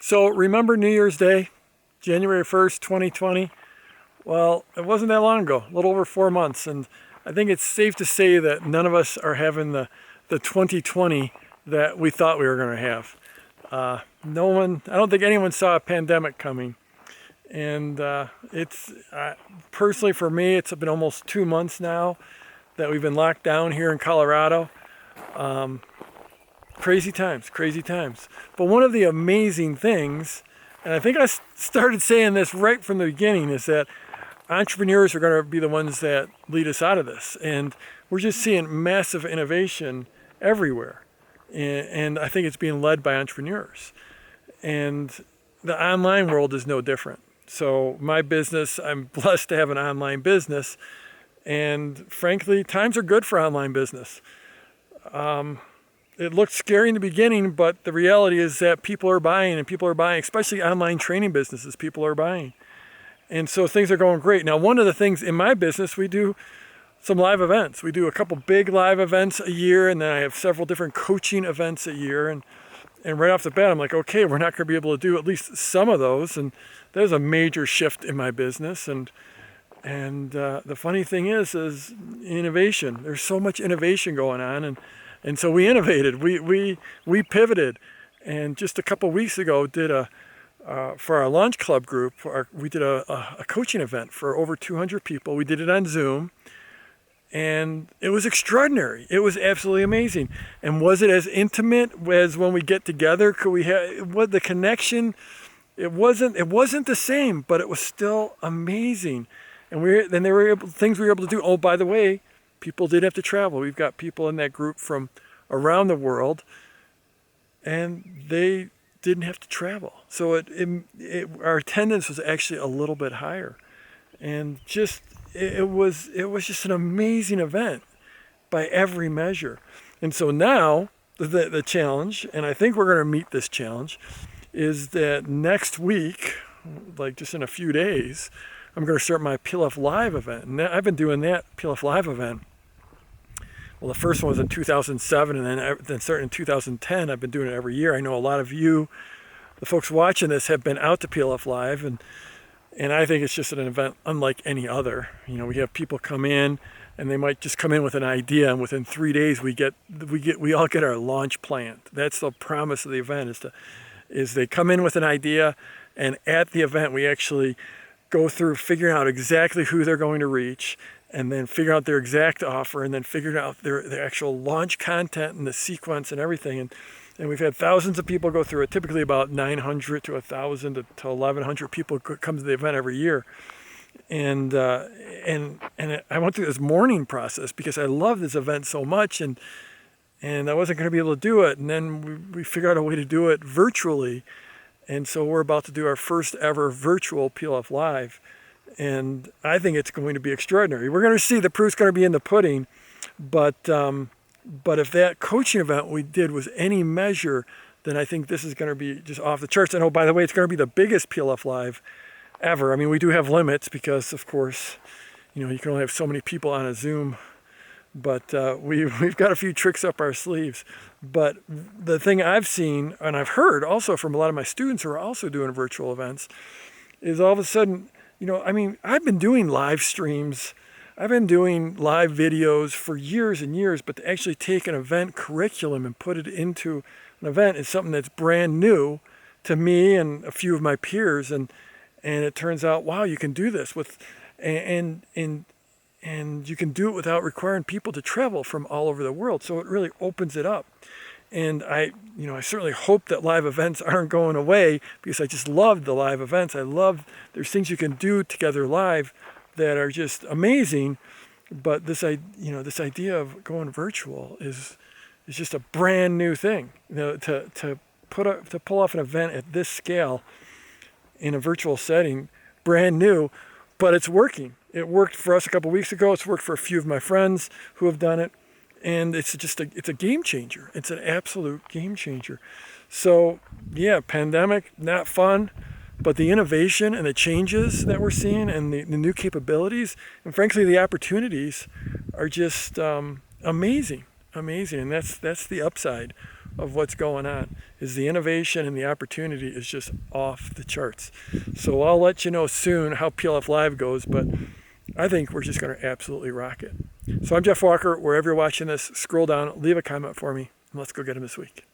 So remember New Year's Day, January 1st, 2020? Well, it wasn't that long ago, a little over 4 months. And I think it's safe to say that none of us are having the 2020 that we thought we were going to have. No one, I don't think anyone saw a pandemic coming. And it's personally for me, it's been almost 2 months now that we've been locked down here in Colorado. Crazy times, crazy times. But one of the amazing things, and I think I started saying this right from the beginning, is that entrepreneurs are going to be the ones that lead us out of this. And we're just seeing massive innovation everywhere. And I think it's being led by entrepreneurs. And the online world is no different. So my business, I'm blessed to have an online business. And frankly, times are good for online business. It looked scary in the beginning, but the reality is that people are buying, especially online training businesses, people are buying. And so things are going great. Now, one of the things in my business, we do some live events. We do a couple big live events a year, and then I have several different coaching events a year. And right off the bat, I'm like, okay, we're not going to be able to do at least some of those. And there's a major shift in my business. And the funny thing is innovation. There's so much innovation going on. And so we innovated, we pivoted, and just a couple weeks ago did for our Launch Club group, we did a coaching event for over 200 people. We did it on Zoom, and it was extraordinary. It was absolutely amazing. And was it as intimate as when we get together? Could we have what the connection? It wasn't the same, but it was still amazing. And things we were able to do. Oh, by the way, people did have to travel. We've got people in that group from around the world, and they didn't have to travel. So our attendance was actually a little bit higher, and it was just an amazing event by every measure. And so now the challenge, and I think we're going to meet this challenge, is that next week, like just in a few days, I'm going to start my PLF Live event. And I've been doing that PLF Live event. Well, the first one was in 2007, and then starting in 2010. I've been doing it every year. I know a lot of you, the folks watching this, have been out to PLF Live, and I think it's just an event unlike any other. You know, we have people come in, and they might just come in with an idea, and within 3 days we all get our launch planned. That's the promise of the event is they come in with an idea, and at the event we actually go through figuring out exactly who they're going to reach, and then figure out their exact offer, and then figure out their actual launch content and the sequence and everything. And we've had thousands of people go through it. Typically about 900 to 1,000 to 1,100 people come to the event every year. And I went through this mourning process because I love this event so much, and I wasn't going to be able to do it. And then we figured out a way to do it virtually. And so we're about to do our first ever virtual PLF Live. And I think it's going to be extraordinary. We're going to see, the proof's going to be in the pudding. But if that coaching event we did was any measure, then I think this is going to be just off the charts. And oh, by the way, it's going to be the biggest PLF Live ever. I mean, we do have limits because, of course, you can only have so many people on a Zoom. But we've got a few tricks up our sleeves. But the thing I've seen, and I've heard also from a lot of my students who are also doing virtual events, is all of a sudden, I've been doing live streams. I've been doing live videos for years and years, but to actually take an event curriculum and put it into an event is something that's brand new to me and a few of my peers. And it turns out, wow, you can do this and you can do it without requiring people to travel from all over the world. So it really opens it up. And I certainly hope that live events aren't going away, because I just love the live events. There's things you can do together live that are just amazing. But this idea of going virtual is just a brand new thing. To pull off an event at this scale in a virtual setting, brand new, but it's working. It worked for us a couple weeks ago. It's worked for a few of my friends who have done it. And it's a game changer. It's an absolute game changer. So yeah, pandemic, not fun, but the innovation and the changes that we're seeing and the new capabilities and frankly the opportunities are just amazing. And that's the upside of what's going on. Is the innovation and the opportunity is just off the charts. So I'll let you know soon how PLF Live goes, but I think we're just going to absolutely rock it. So I'm Jeff Walker. Wherever you're watching this, scroll down, leave a comment for me, and let's go get them this week.